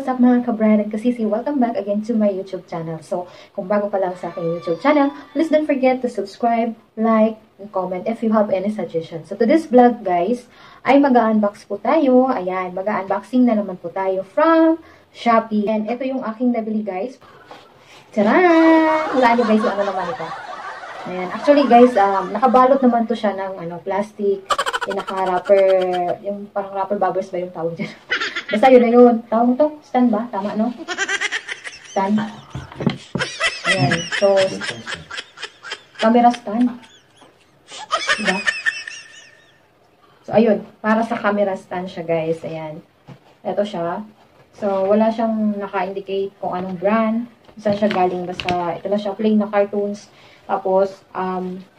what's up mga ka-Brad and kasisi? Welcome back again to my YouTube channel. So, kung bago pa lang sa aking YouTube channel, please don't forget to subscribe, like, and comment if you have any suggestions. So, to this vlog guys, ay mag-unbox po tayo. Ayan, mag-unboxing na naman po tayo from Shopee. And ito yung aking nabili guys. Tcharan! Wala nyo guys yung ano naman ito. Ayan, actually guys, nakabalot naman to siya ng plastic. Yung naka-wrapper, yung parang wrapper bubbers ba yung tawag dyan? Basta yun na yun. Tawag mo to? Stand ba? Tama, no? Stand. Ayan. So, camera stand. Diba? So, ayun. Para sa camera stand siya, guys. Ayan. Ito siya. So, wala siyang naka-indicate kung anong brand. Saan siya galing. Basta, ito na siya. Plain na cartoons. Tapos,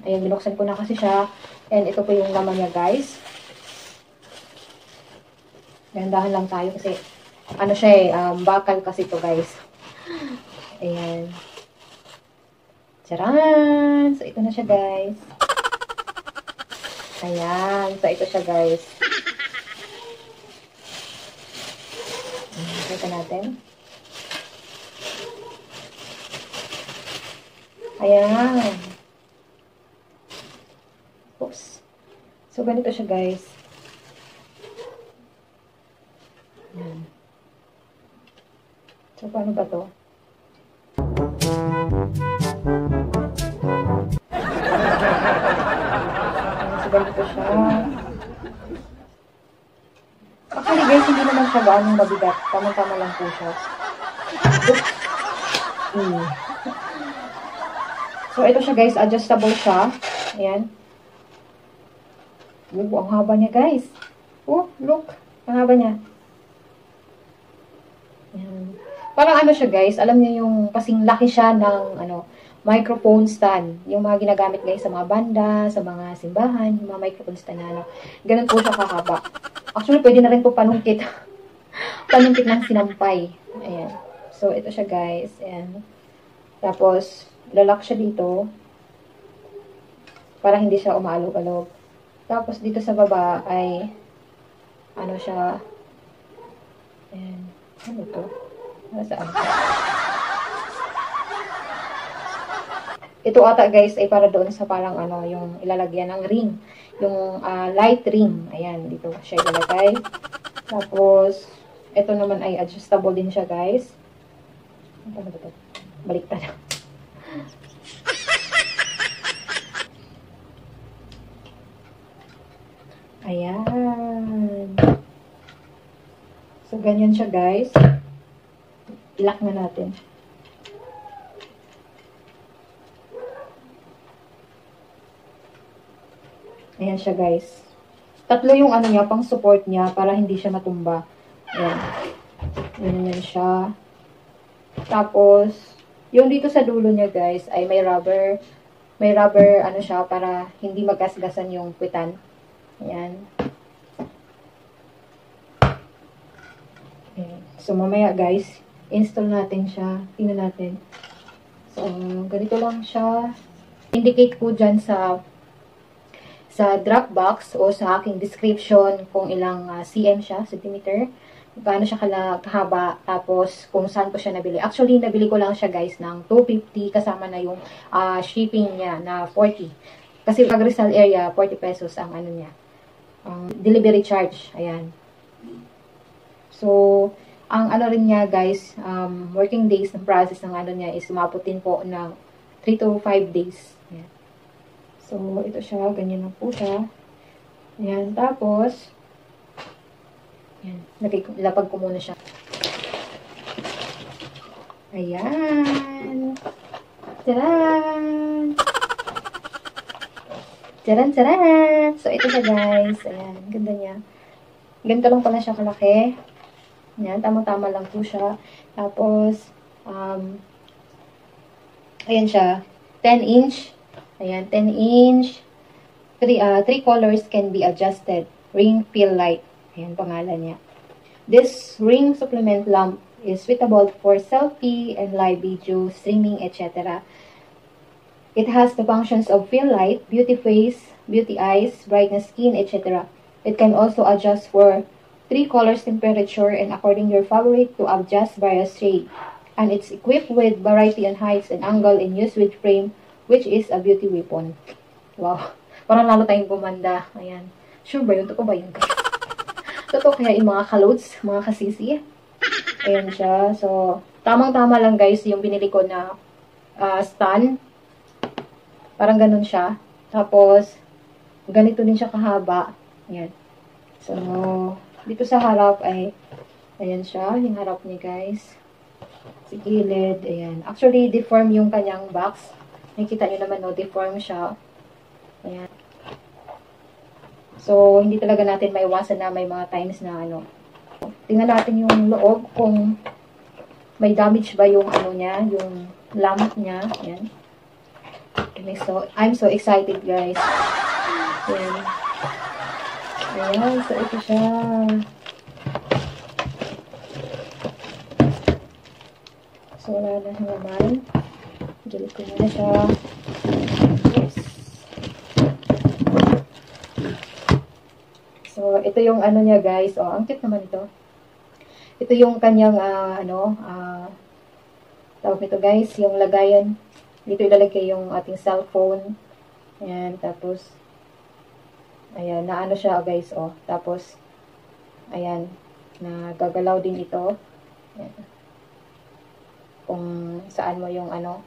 ayan, binuksan ko na kasi siya. And ito po yung laman niya, guys. Gandahan lang tayo kasi, ano siya eh, bakal kasi ito, guys. Ayan. Tcharan! So, ito na siya, guys. Ayan. So, ito siya, guys. Ito natin. Ayan. Oops. So, ganito siya, guys. Ayan. So, paano ba to? Ayan, so, ganito siya. Actually, guys, hindi naman siya gaanong mabigat. Tama-tama lang po siya. Oops. So, ito siya guys, adjustable siya. Ayan. Look, ang haba niya guys. Oh, look. Ang haba niya. Ayan. Parang ano siya guys, alam niyo yung kasing laki siya ng microphone stand. Yung mga ginagamit guys sa mga banda, sa mga simbahan, yung mga microphone stand na ganun po siya kahaba. Actually, pwede na rin po panungkit. Panungkit ng sinampay. Ayan. So, ito siya guys. Ayan. Tapos, lalak siya dito para hindi siya umaalog-alog. Tapos dito sa baba ay ano siya, ayan, ano to? Nasaan? Ito ata guys ay para doon sa parang yung ilalagyan ng ring, yung light ring. Ayan, dito siya ilalagay. Tapos ito naman ay adjustable din siya guys. Ano ba ito? Baliktad. Ayan. So, ganyan siya, guys. Ilock na natin. Ayan siya, guys. Tatlo yung niya, pang support niya para hindi siya matumba. Ayan. Ganyan siya. Tapos, yung dito sa dulo niya, guys, ay may rubber siya para hindi magkasgasan yung kwitan. Ayan. Okay. So, mamaya guys, install natin siya. Tingnan natin. So, ganito lang siya. Indicate ko dyan sa Dropbox o sa aking description kung ilang cm siya, centimeter. Paano siya kahaba, tapos kung saan ko siya nabili. Actually, nabili ko lang siya guys ng 250 kasama na yung shipping niya na 40. Kasi pag Rizal area, 40 pesos ang niya. Delivery charge. Ayan. So, ang rin niya guys, working days ng process ng niya is umabot din po ng 3 to 5 days. Ayan. So, ito siya. Ganyan lang po siya. Ayan. Tapos, ayan. Lapag ko muna siya. Ayan. Tadaan! Tcharan, tcharan! So, ito siya guys. Ayan, ganda niya. Ganito lang pala siya kalaki. Ayan, tama-tama lang po siya. Tapos, ayan siya. 10 inch. Ayan, 10 inch. 3 colors can be adjusted. Ring fill light. Ayan, pangalan niya. This ring supplement lamp is suitable for selfie and live video, streaming, etc. It has the functions of fill light, beauty face, beauty eyes, brightness skin, etc. It can also adjust for three colors temperature and according your favorite to adjust various shade. And it's equipped with variety and heights and angle in use with frame, which is a beauty weapon. Wow. Parang lalo tayong gumanda. Ayan. Sure ba yun? Totoo ba yun? Totoo kaya yung mga kaloads, mga kasisi. Ayan siya. So, tamang-tama lang guys yung binili ko na stand. Parang ganun siya. Tapos, ganito din siya kahaba. Ayan. So, dito sa harap ay, ayan siya. Yung harap niya guys. Sa gilid. Ayan. Actually, deform yung kanyang box. Nakikita nyo naman, no? Deform siya. Ayan. So, hindi talaga natin maiwasan na may mga times na ano. Tingnan natin yung loob kung may damage ba yung ano niya, yung lamp niya. Ayan. Okay, so, I'm so excited guys. Ayan. Ayan, so ito siya. So, wala na siya naman. Dilit ko muna siya. Yes. So, ito yung ano niya guys. Oh, ang cute naman ito. Ito yung kanyang, tawag nito guys, yung lagayan. Dito ilalagay yung ating cellphone. Ayan, tapos, ayan, naano siya guys, oh. Tapos, ayan, nagagalaw din ito. Ayan. Kung saan mo yung ano.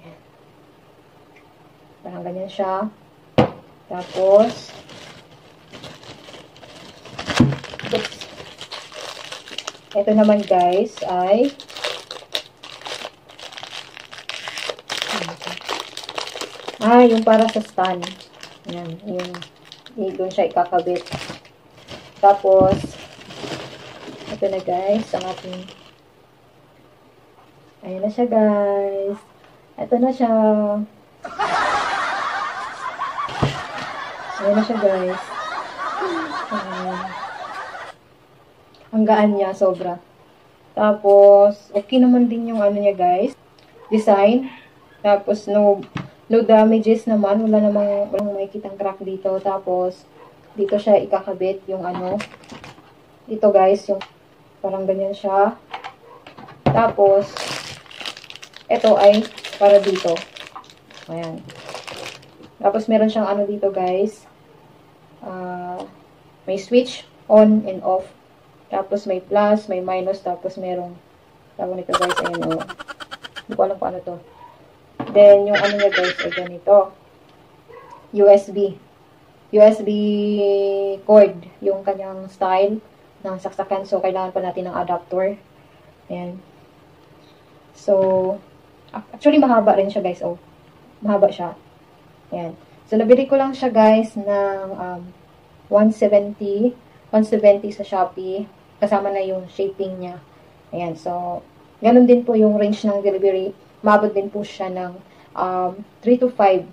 Ayan. Parang ganyan siya. Tapos, oops. Ito naman guys ay yung para sa stand. Ayan, yung doon siya ikakabit. Tapos, ito na guys, ang ating, ayan na siya guys. Ito na siya. Ayan na siya guys. Ayan. Ang gaan niya, sobra. Tapos, okay naman din yung ano niya guys. Design. Tapos, no damages naman. Walang makikitang crack dito. Tapos, dito siya ikakabit yung ano. Dito guys, yung parang ganyan siya. Tapos, ito ay para dito. Ayan. Tapos, meron siyang ano dito guys. May switch on and off. Tapos, may plus, may minus. Tapos, merong tawag nito guys. Ayan o. Hindi ko alam kung ano to. Then, yung ano niya guys, ay ganito. USB cord, yung kanyang style ng saksakan. So, kailangan pa natin ng adapter. Ayan. So, actually, mahaba rin siya guys. Oh, mahaba siya. Ayan. So, nabili ko lang siya guys ng 170 sa Shopee. Kasama na yung shaping niya. Ayan. So, ganun din po yung range ng delivery. Maabot din po siya ng 3 to 5.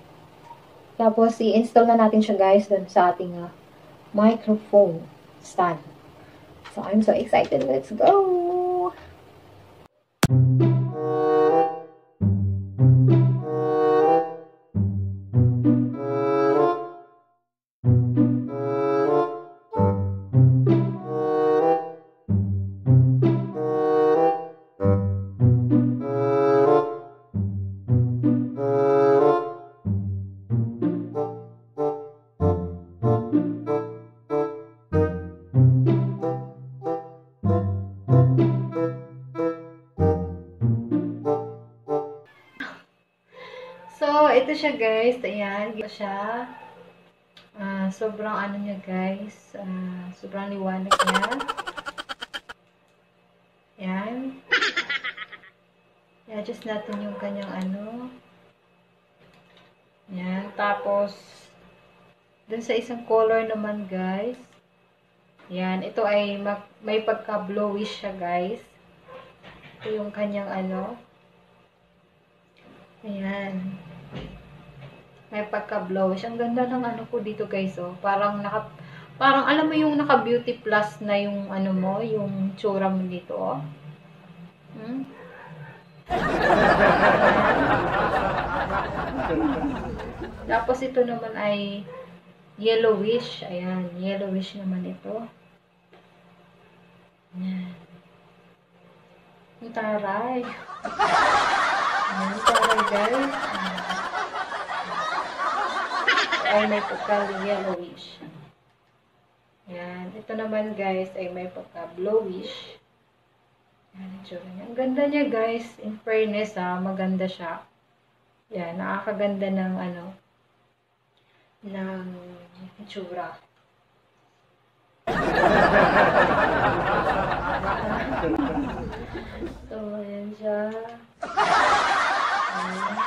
Tapos, i-install na natin siya guys dun sa ating microphone stand. So, I'm so excited. Let's go! So, ito siya guys. Ayan. Ito siya. Sobrang ano niya guys. Sobrang liwanag niya. Ayan. I-adjust natin yung kanyang ano. Ayan. Tapos, dun sa isang color naman guys. Ayan. Ito ay may pagka-blowish siya guys. Ito yung kanyang ano. Ayan. May pagka-blowish. Ang ganda ng ano ko dito guys, oh. Parang alam mo yung naka-beauty plus na yung ano mo, yung tsura mo dito, oh. Tapos ito naman ay yellowish. Ayan, yellowish naman ito. Yan. Ang taray. Ang taray, guys. Ay may pagka-yellowish. Yan. Ito naman, guys, ay may pagka-blowish. Yan, itsura niya. Ang ganda niya, guys. In fairness, maganda siya. Yan, nakakaganda ng, ng itsura. So, ayan siya. Ayan.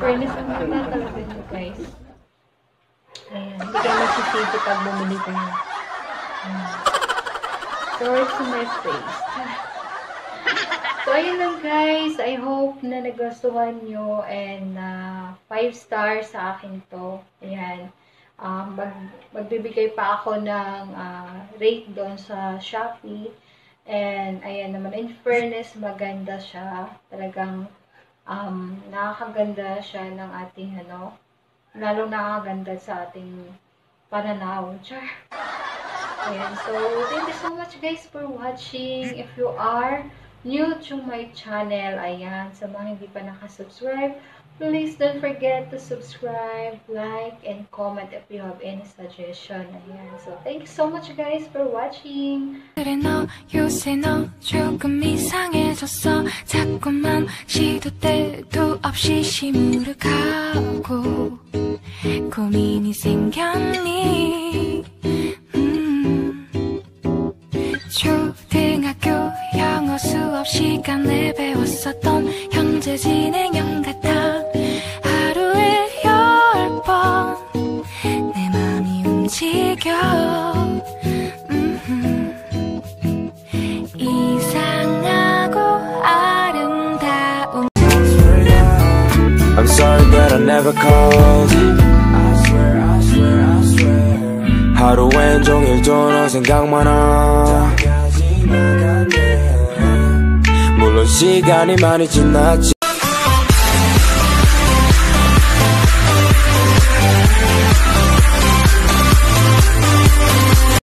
Fairness, ang ganda talaga nyo, guys. Ayan, hindi kayo magsisisi pag bumili kayo. Sorry to my face. So, ayun lang, guys. I hope na nagustuhan nyo and 5 stars sa akin to. Ayan. Magbibigay pa ako ng rate doon sa Shopee. And, ayan naman, in fairness, maganda siya. Talagang, nakakaganda siya ng ating, lalong nakakaganda sa ating pananaw. Char! Ayan, so, thank you so much, guys, for watching. If you are new to my channel, ayan, sa mga hindi pa nakasubscribe, please don't forget to subscribe, like, and comment if you have any suggestion. Ayan. So, thank you so much, guys, for watching. 그래 너 요새 너 조금 이상해졌어 자꾸만 시도 때도 없이 시무룩하고 고민이 생겼니 초등학교 영어 수업 시간에 배웠었던 현재 진행형 같아 하루에 10번 내 맘이 움직여 이상하고 아름다운 I'm sorry that I never called 하루 왼종일 너 생각만 하 물론 시간이 많이 지났지